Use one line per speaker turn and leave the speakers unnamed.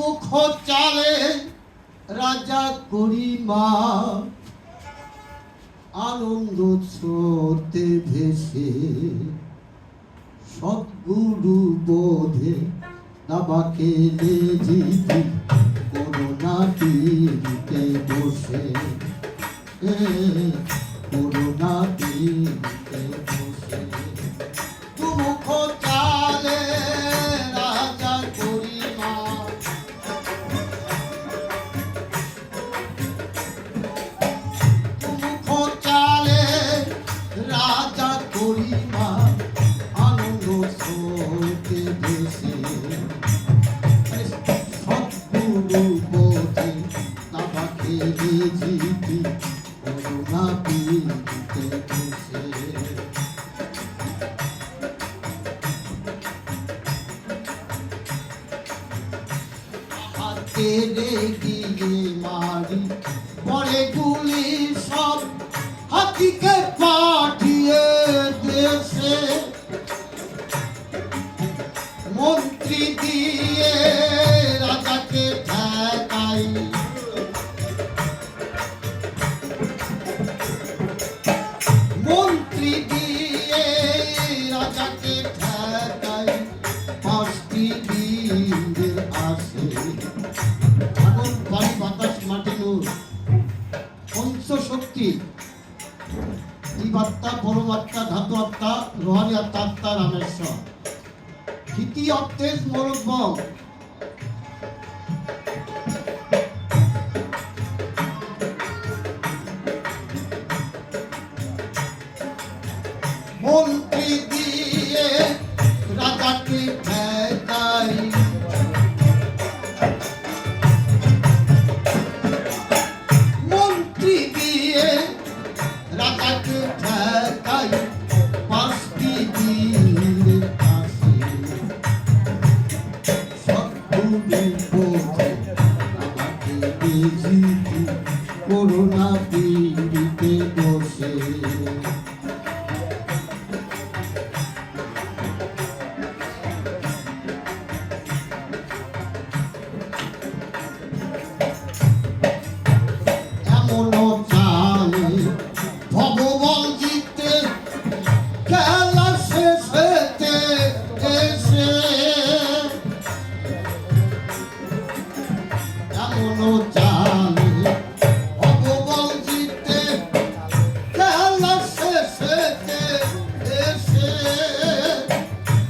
মুখ চালে রাজা করিমা আনন্দ স্রোতে ভেসে সদ্গুরু বোধে দাবাকে জিতি করোনা তীরিতে বসে করোনা তীরিতে বসে মুখ চালে রাজা করিমা মুখ চালে রাজা করিমা আনন্দ স্রোতে ভেসে সদ্গুরু বোধে দাবাকে জিতি করোনা তীরিতে বসে তেরে গিয়ে মারি পরে গুলি সব হাতিকে পাঠিয়ে দেশে মন্ত্রী দিয়ে রাজাকে ঠেকাই মন্ত্রী দিয়ে রাজাকে ঠেকাই 5টি দিনের আসে আগুন পানি বাতাস মাটি নূর পঞ্চশক্তি জীবাত্মা পরমাত্মা ধাতু আত্মা রোহানি আত্মা রামেশ্বর হিতি অর্থে স্মরণবম